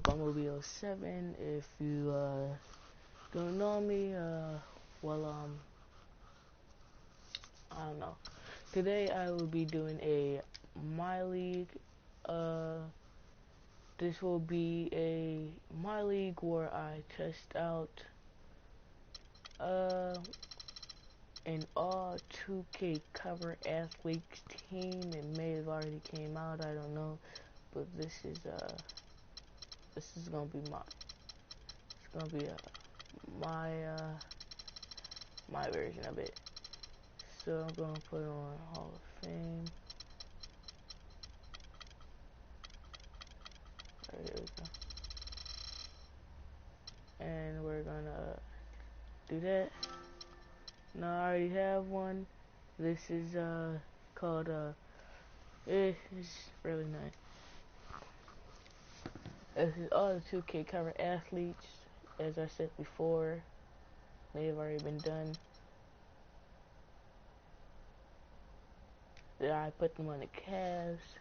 Bumblebee07. If you don't know me, well, I don't know. Today I will be doing a My League. Uh, this will be a My League where I test out uh an all 2K cover athletes team. It may have already came out, I don't know, but this is gonna be my version of it. So I'm gonna put it on Hall of Fame. Alright, here we go. And we're gonna do that. Now I already have one. This is called it's really nice. This is all the 2K cover athletes. As I said before, they have already been done. Then I put them on the Cavs.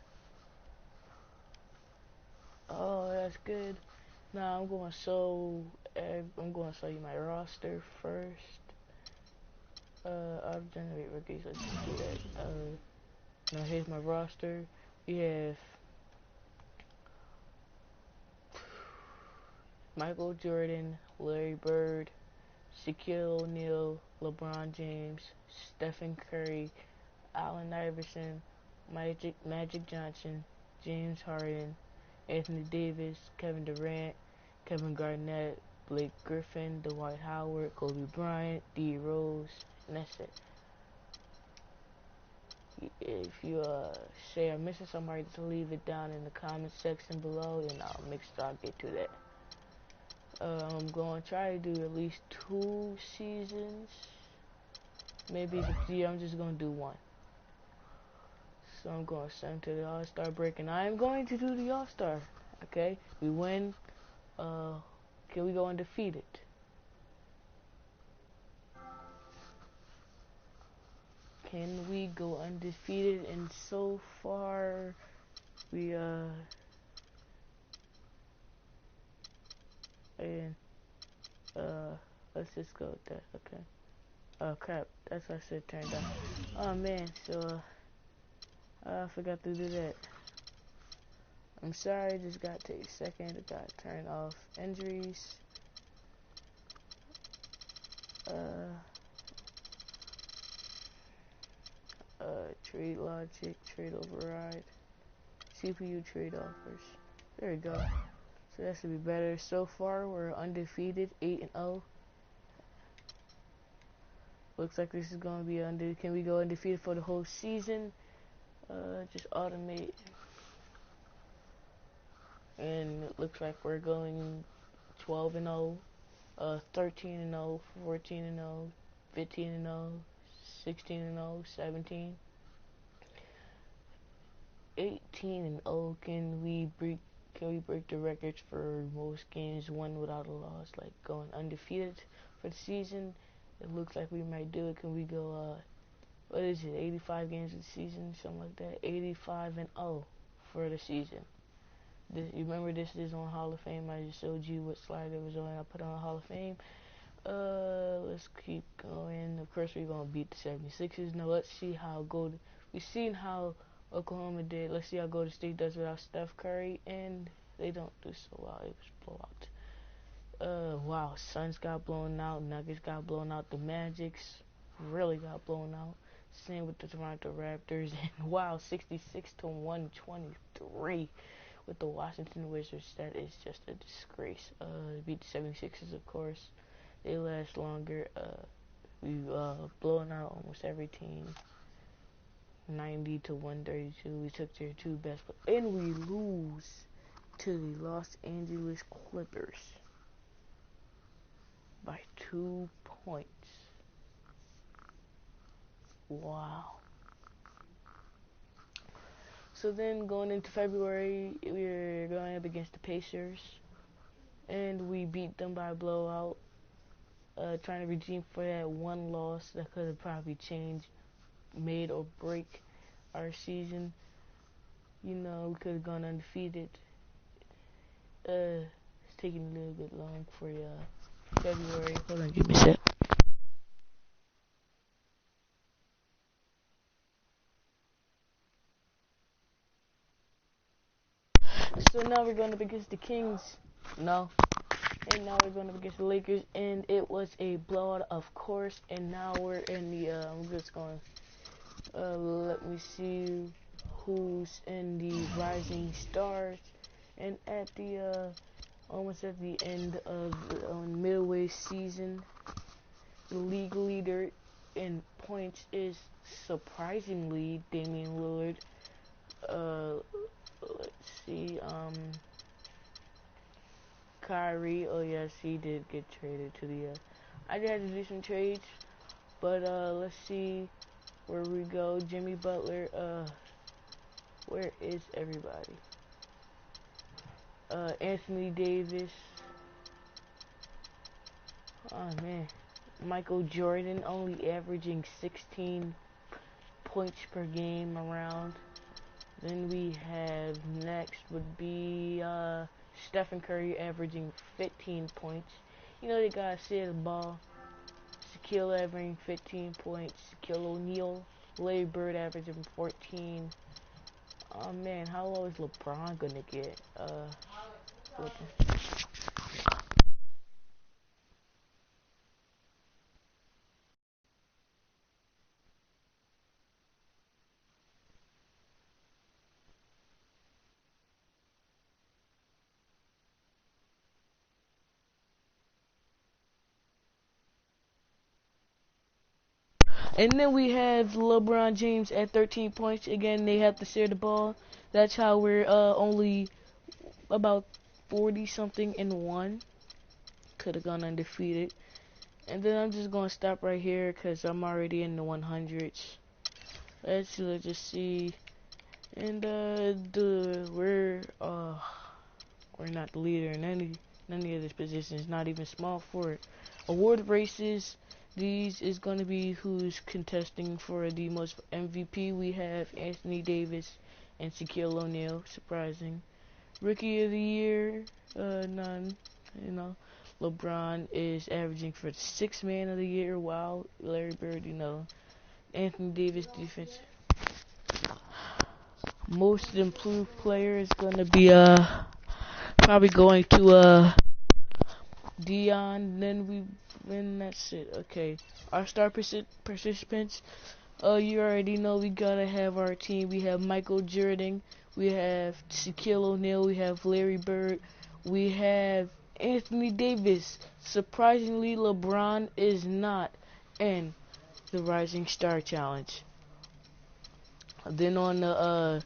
Oh, that's good. Now I'm going to show you my roster first. I'll generate rookies. Let's just do that. Now here's my roster. We have Michael Jordan, Larry Bird, Shaquille O'Neal, LeBron James, Stephen Curry, Allen Iverson, Magic Johnson, James Harden, Anthony Davis, Kevin Durant, Kevin Garnett, Blake Griffin, Dwight Howard, Kobe Bryant, D. Rose, and that's it. If you say I'm missing somebody, just leave it down in the comment section below, and I'll get to that. I'm going to try to do at least 2 seasons. Maybe I'm just going to do 1. So I'm going to send to the All-Star break, and I am going to do the All-Star. Okay, we win. Can we go undefeated? Can we go undefeated? And so far, we and let's just go with that. Okay. Oh crap, that's what I said turned on. Oh man, so I forgot to do that. I'm sorry, just gotta take a second. I gotta turn off injuries. Trade logic, trade override, CPU trade offers. There we go. So that should be better. So far, we're undefeated, 8-0. Looks like this is gonna be Can we go undefeated for the whole season? Just automate. And it looks like we're going 12-0, 13-0, 14-0, 15-0, 16-0, 17, 18-0. Can we break the records for most games won without a loss, like going undefeated for the season? It looks like we might do it. Can we go what is it, 85 games of the season, something like that? 85-0 for the season. You remember this is on Hall of Fame. I just showed you what slide it was on. I put on Hall of Fame. Let's keep going. Of course, we're gonna beat the 76ers. Now let's see how we've seen how Oklahoma did. Let's see how Golden State does without Steph Curry, and they don't do so well. It was blowout. Wow, Suns got blown out. Nuggets got blown out. The Magics really got blown out. Same with the Toronto Raptors. And wow, 66-123 with the Washington Wizards. That is just a disgrace. Beat the 76ers, of course. They last longer. We've blown out almost every team. 90-132. We took their 2 best, and we lose to the Los Angeles Clippers by 2 points. Wow. So then going into February, we're going up against the Pacers, and we beat them by a blowout. Trying to redeem for that 1 loss that could have probably made or break our season. You know, we could have gone undefeated. it's taking a little bit long for February. Hold on, give me a sec. So now we're going up against the Kings. No. And now we're going up against the Lakers, and it was a blowout, of course. And now we're in the. I'm just going. Let me see who's in the Rising Stars, and at the almost at the end of the midway season, the league leader in points is surprisingly Damian Lillard. Let's see. Kyrie. Oh yes, he did get traded to the. I did have to do some trades, but let's see where we go. Jimmy Butler. Where is everybody? Anthony Davis. Oh man, Michael Jordan only averaging 16 points per game around. Then we have next would be Stephen Curry averaging 15 points. You know they gotta share the ball. Shaquille averaging 15 points. Shaquille O'Neal, Larry Bird averaging 14. Oh man, how low is LeBron gonna get? Looking. And then we have LeBron James at 13 points. Again, they have to share the ball. That's how we're only about 40 something and one. Could have gone undefeated. And then I'm just gonna stop right here because I'm already in the 100s. Let's just see. And we're not the leader in any of these positions. Not even small forward. Award races. These is going to be who's contesting for the most MVP. We have Anthony Davis and Shaquille O'Neal. Surprising. Rookie of the Year, none. You know, LeBron is averaging for the sixth man of the year. Wow, Larry Bird. You know, Anthony Davis defense. Most improved player is going to be probably going to Dion. Then that's it. Okay, our star participants. You already know we gotta have our team. We have Michael Jordan, we have Shaquille O'Neal, we have Larry Bird, we have Anthony Davis. Surprisingly, LeBron is not in the Rising Star Challenge. Then on the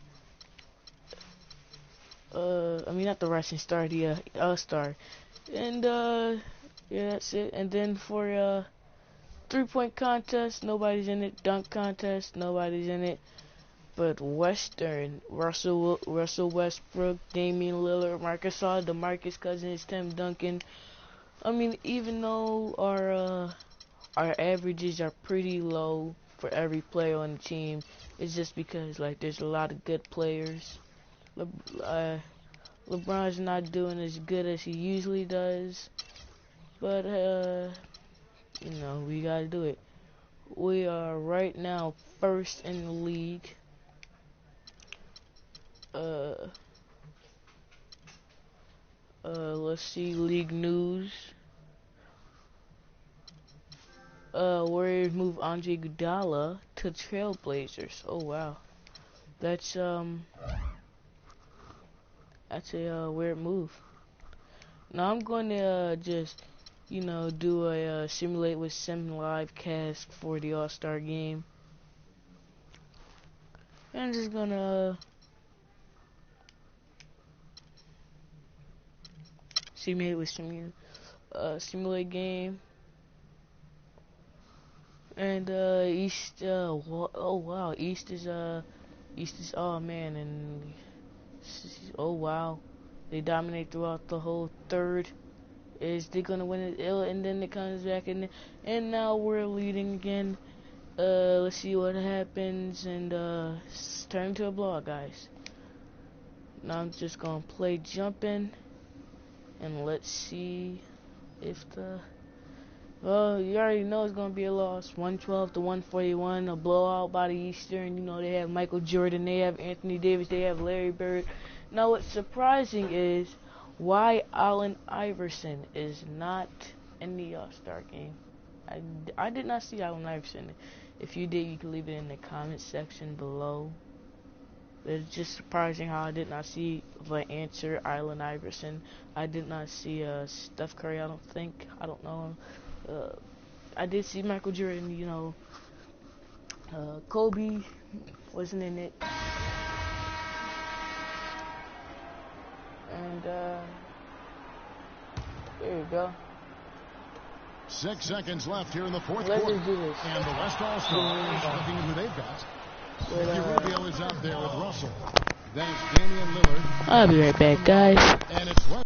I mean not the Rising Star, the All-Star, and yeah, that's it. And then for 3-point contest, nobody's in it. Dunk contest, nobody's in it. But Western, Russell Westbrook, Damian Lillard, Marcus Gasol, DeMarcus Cousins, Tim Duncan. I mean, even though our averages are pretty low for every player on the team, it's just because like there's a lot of good players. Le, uh, LeBron's not doing as good as he usually does, but you know we gotta do it. We are right now first in the league. Uh, let's see, league news. Warriors move Andre Iguodala to Trailblazers. Oh wow, that's that's a weird move. Now I'm going to just do a simulate with sim live cast for the All Star game. And I'm just gonna simulate with simulate game. And East. Oh wow, East is oh man, and oh wow, they dominate throughout the whole third. Is they gonna win it? And then it comes back and now we're leading again. Let's see what happens, and turn to a blowout, guys. Now I'm just gonna play jumping. And let's see if the... Well, you already know it's going to be a loss. 112 to 141, a blowout by the Eastern. You know, they have Michael Jordan, they have Anthony Davis, they have Larry Bird. Now, what's surprising is why Allen Iverson is not in the All-Star game. I did not see Allen Iverson. If you did, you can leave it in the comment section below. It's just surprising how I did not see the answer, Allen Iverson. I did not see Steph Curry, I don't think. I don't know. I did see Michael Jordan, you know. Kobe wasn't in it. And, there you go. 6 seconds left here in the fourth Let's quarter. just do this. And the West All-Stars looking at who they've got. Ricky Rubio is out there with Russell. Then it's Damian Lillard. I'll be right back, guys. And it's Russell.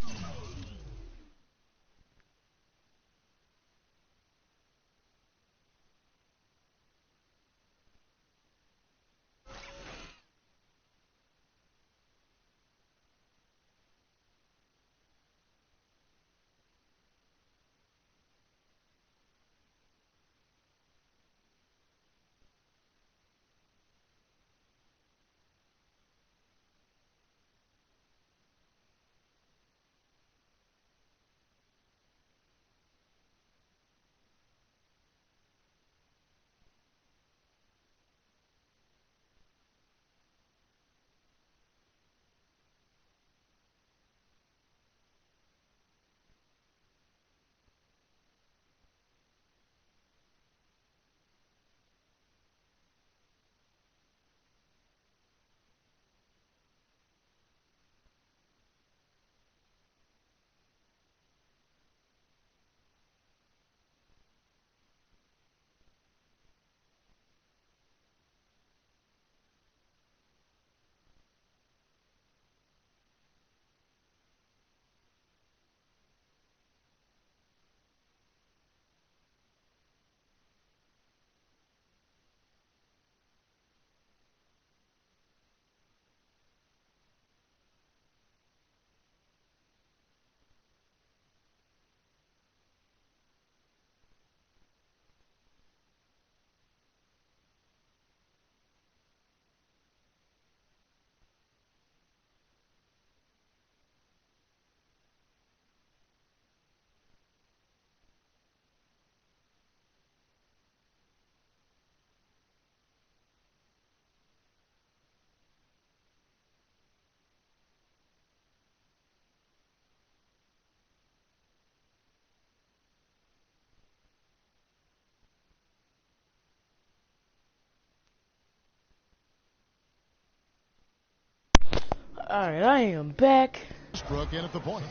Alright, I am back. Westbrook in at the point.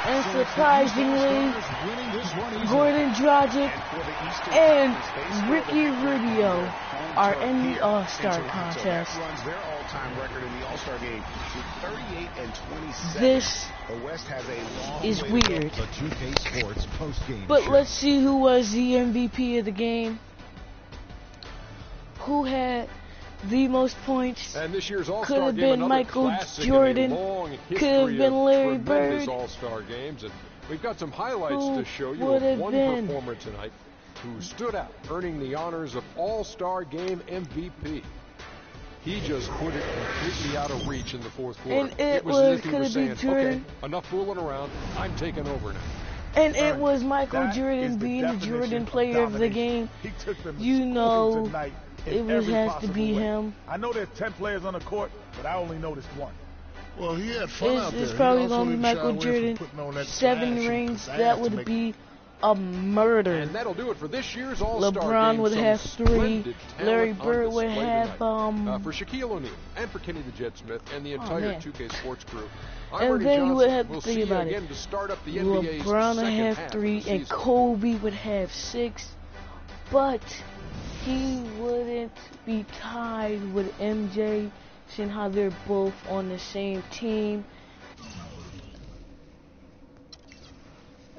And surprisingly, Gordon Dragic and Ricky Rubio are in the All-Star contest. This is weird. But let's see who was the MVP of the game. Who had the most points? And this year's Could have been Michael Jordan. Could have been Larry Bird. All-Star games, and we've got some highlights Who to show you would of have one been? performer tonight who stood out, earning the honors of All-Star Game MVP. He just put it completely out of reach in the fourth quarter. And it was as if he could was have been saying, Jordan. okay, enough fooling around. I'm taking over now. And it was Michael Jordan being the Jordan player of the game. You know, it would have to be him. I know there's 10 players on the court, but I only noticed one. Well, he had fun out there. It's He probably also going to be didn't shy Michael away from Jordan. putting on that 7 flash and rings, pizzazz that to would make- be a murder. And that'll do it for this year's All-Star LeBron Game. would Some have 3. splendid talent Larry on Bird would display have, tonight. For Shaquille O'Neal and for Kenny the Jet Smith and the entire man. 2K Sports crew. I'm And Ernie then you would Johnson. have to We'll think see you about it. again to start up the NBA's LeBron would second have half of 3 the and season. Kobe would have 6, but he wouldn't be tied with MJ, seeing how they're both on the same team.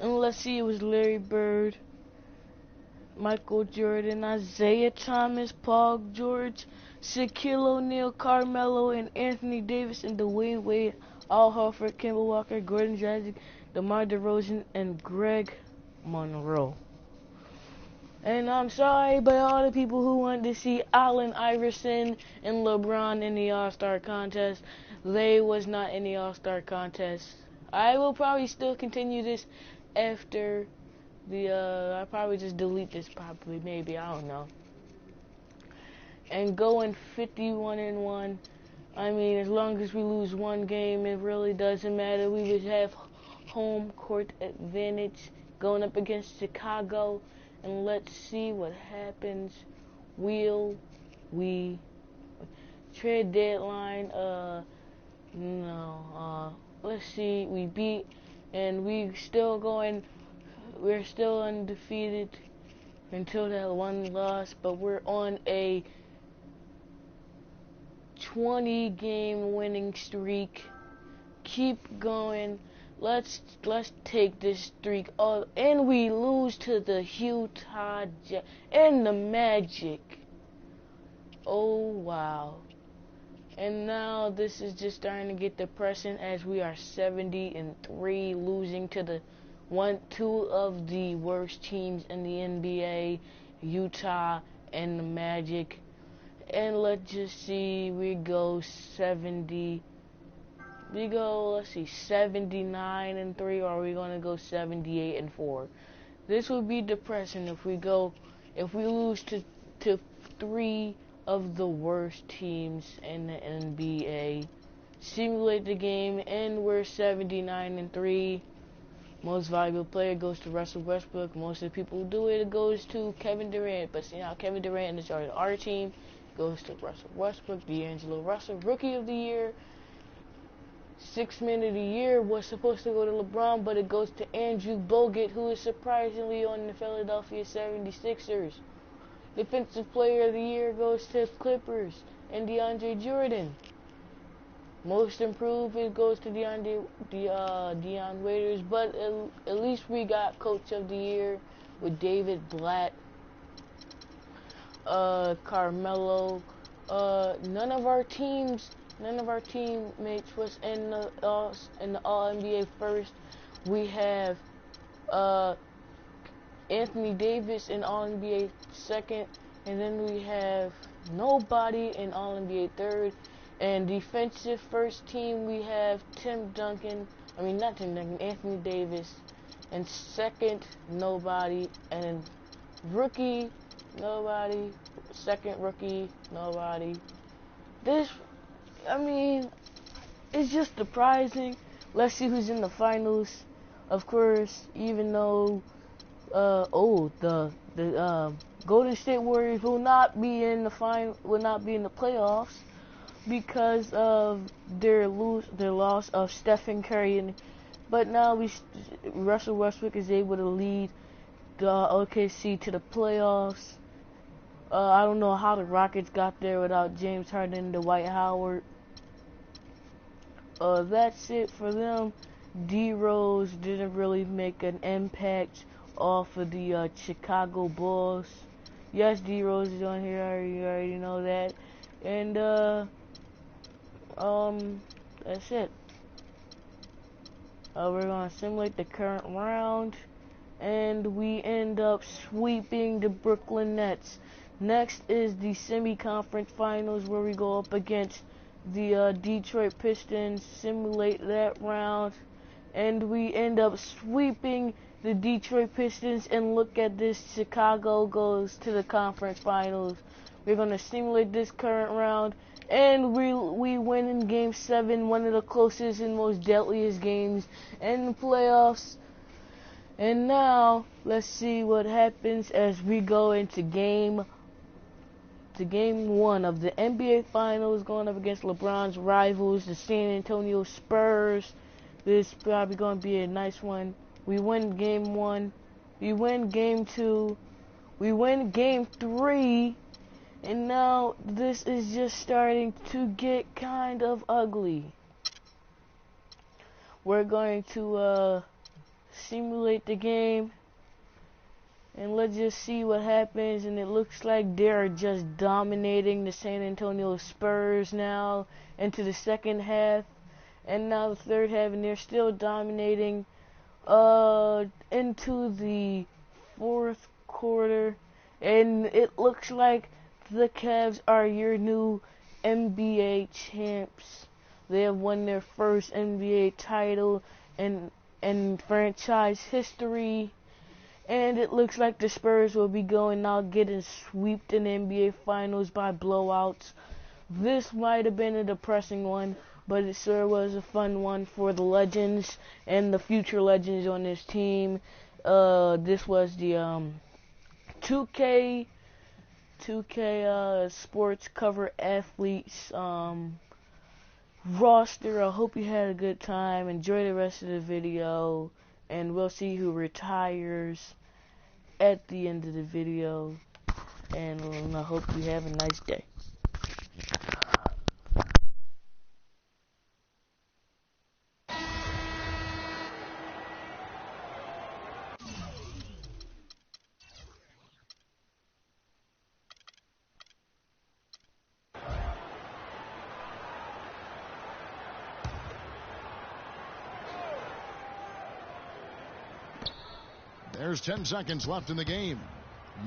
And let's see, it was Larry Bird. Michael Jordan, Isaiah Thomas, Paul George, Shaquille O'Neal, Carmelo, and Anthony Davis, and Dwayne Wade, Al Horford, Kemba Walker, Gordon Dragic, DeMar DeRozan, and Greg Monroe. And I'm sorry, but all the people who wanted to see Allen Iverson and LeBron in the All-Star contest, they was not in the All-Star contest. I will probably still continue this after the, I'll probably just delete this probably, maybe, I don't know. And going 51-1, I mean, as long as we lose one game, it really doesn't matter. We would have home court advantage going up against Chicago. And let's see what happens. Will we trade deadline? No. Let's see. We beat, and we're still undefeated until that one loss. But we're on a 20-game winning streak. Keep going. Let's take this streak off, and we lose to the Utah Jazz and the Magic. Oh wow! And now this is just starting to get depressing as we are 70-3, losing to the two of the worst teams in the NBA, Utah and the Magic. And let's just see, we go 79-3, or are we gonna go 78-4? This would be depressing if we lose to three of the worst teams in the NBA. Simulate the game, and we're 79-3. Most valuable player goes to Russell Westbrook. Most of the people who do it goes to Kevin Durant. But see now, Kevin Durant is our team. Goes to Russell Westbrook, D'Angelo Russell, Rookie of the Year. Sixth Man of the Year was supposed to go to LeBron, but it goes to Andrew Bogut, who is surprisingly on the Philadelphia 76ers. Defensive Player of the Year goes to Clippers and DeAndre Jordan. Most Improved, it goes to Deion Waiters, but at least we got Coach of the Year with David Blatt, Carmelo. None of our teammates was in the All-NBA first. We have Anthony Davis in All-NBA second, and then we have nobody in All-NBA third. And defensive first team, we have Anthony Davis, and second, nobody, and rookie, nobody, second rookie, nobody. It's just surprising. Let's see who's in the finals. Of course, even though, the Golden State Warriors will not be in the playoffs because of their loss of Stephen Curry. But now Russell Westbrook is able to lead the OKC to the playoffs. I don't know how the Rockets got there without James Harden and Dwight Howard. That's it for them. D-Rose didn't really make an impact off of the Chicago Bulls. Yes, D-Rose is on here. You already know that. And that's it. We're gonna simulate the current round, and we end up sweeping the Brooklyn Nets. Next is the semi-conference finals, where we go up against the Detroit Pistons. Simulate that round, and we end up sweeping the Detroit Pistons. And look at this, Chicago goes to the conference finals. We're gonna simulate this current round, and we win in Game 7, one of the closest and most deadliest games in the playoffs. And now let's see what happens as we go into Game 1 of the NBA Finals, going up against LeBron's rivals, the San Antonio Spurs. This is probably going to be a nice one. We win Game 1. We win Game 2. We win Game 3. And now this is just starting to get kind of ugly. We're going to simulate the game. And let's just see what happens. And it looks like they're just dominating the San Antonio Spurs now into the second half. And now the third half, and they're still dominating into the fourth quarter. And it looks like the Cavs are your new NBA champs. They have won their first NBA title in franchise history. And it looks like the Spurs will be going out getting swept in the NBA Finals by blowouts. This might have been a depressing one, but it sure was a fun one for the legends and the future legends on this team. This was the 2K Sports Cover Athletes roster. I hope you had a good time. Enjoy the rest of the video, and we'll see who retires at the end of the video. And I hope you have a nice day. There's 10 seconds left in the game.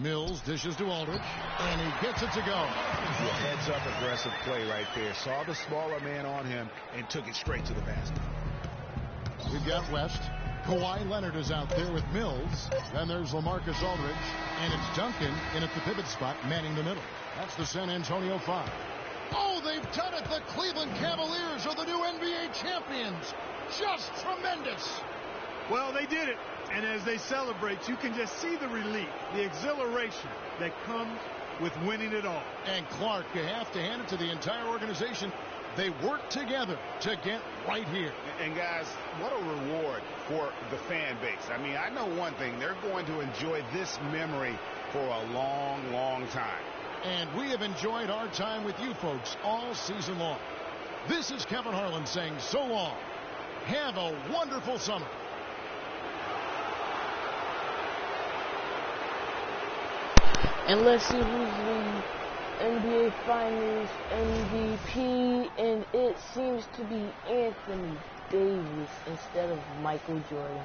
Mills dishes to Aldridge, and he gets it to go. Heads-up aggressive play right there. Saw the smaller man on him and took it straight to the basket. We've got West. Kawhi Leonard is out there with Mills. Then there's LaMarcus Aldridge, and it's Duncan in at the pivot spot, manning the middle. That's the San Antonio 5. Oh, they've done it! The Cleveland Cavaliers are the new NBA champions. Just tremendous. Well, they did it. And as they celebrate, you can just see the relief, the exhilaration that comes with winning it all. And Clark, you have to hand it to the entire organization. They work together to get right here. And guys, what a reward for the fan base. I mean, I know one thing. They're going to enjoy this memory for a long, long time. And we have enjoyed our time with you folks all season long. This is Kevin Harlan saying so long. Have a wonderful summer. And let's see who's the NBA Finals MVP, and it seems to be Anthony Davis instead of Michael Jordan.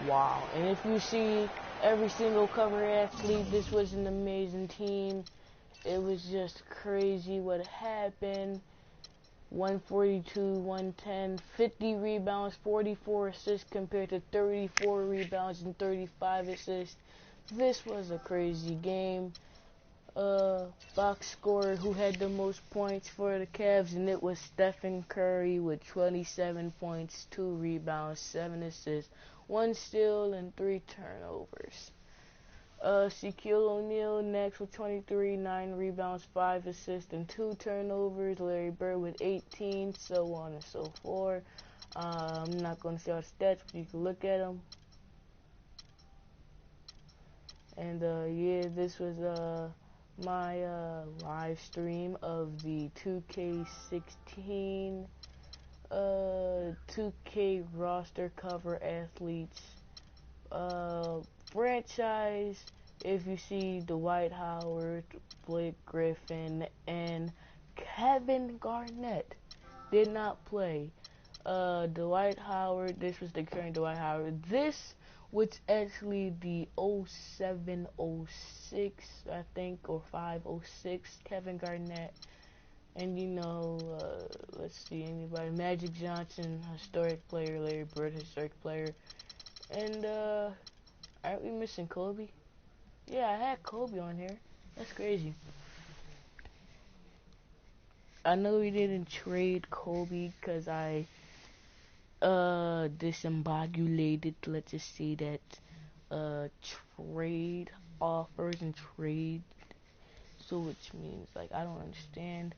Wow. And if you see every single cover athlete, this was an amazing team. It was just crazy what happened. 142, 110, 50 rebounds, 44 assists compared to 34 rebounds and 35 assists. This was a crazy game. Box scorer who had the most points for the Cavs, and it was Stephen Curry with 27 points, 2 rebounds, 7 assists, 1 steal, and 3 turnovers. Shaquille O'Neal next with 23, 9 rebounds, 5 assists, and 2 turnovers. Larry Bird with 18, so on and so forth. I'm not going to say our stats, but you can look at them. And yeah, this was my live stream of the 2K16 2K roster cover athletes franchise. If you see Dwight Howard, Blake Griffin, and Kevin Garnett did not play. Dwight Howard, this was the current Dwight Howard. This was actually the 07-06, I think, or 05-06 Kevin Garnett. And you know, let's see, anybody. Magic Johnson, historic player. Larry Bird, historic player. And aren't we missing Kobe? Yeah, I had Kobe on here. That's crazy. I know we didn't trade Kobe because I disembogulated, let's just say that, trade offers and trade. So which means, like, I don't understand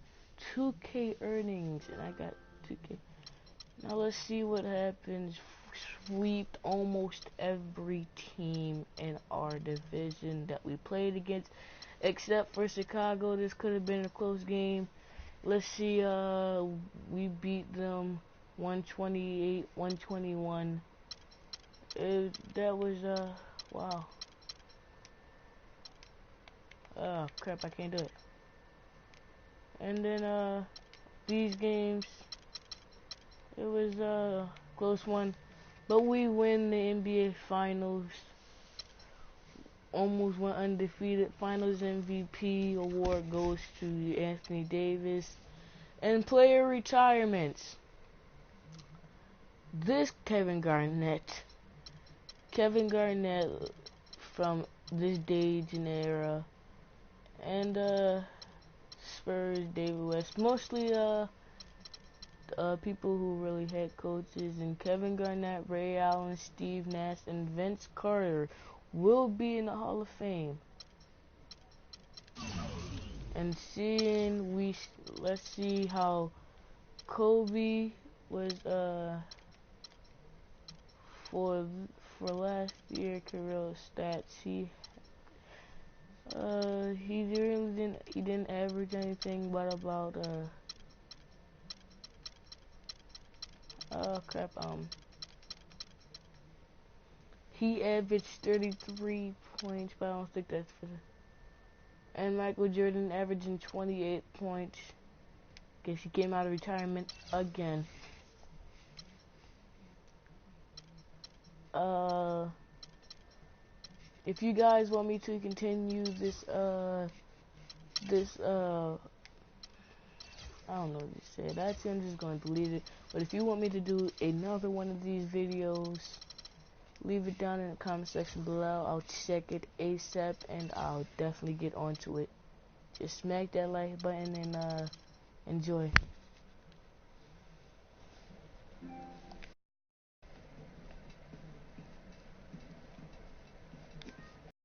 2K earnings, and I got 2K. Now let's see what happens. Swept almost every team in our division that we played against, except for Chicago. This could have been a close game. Let's see, we beat them 128, 121. That was, wow. Oh crap, I can't do it. And then these games, it was a close one, but we win the NBA Finals. Almost went undefeated. Finals MVP award goes to Anthony Davis. And player retirements. This Kevin Garnett from this Age and era, and Spurs, David West, mostly people who really head coaches, and Kevin Garnett, Ray Allen, Steve Nash, and Vince Carter will be in the Hall of Fame. And let's see how Kobe was for last year career stats. He didn't average anything but about he averaged 33 points, but I don't think that's for the. And Michael Jordan averaging 28 points. Guess he came out of retirement again. If you guys want me to continue this, I don't know what you said. Actually, I'm just going to delete it. But if you want me to do another one of these videos, leave it down in the comment section below. I'll check it ASAP, and I'll definitely get onto it. Just smack that like button and enjoy.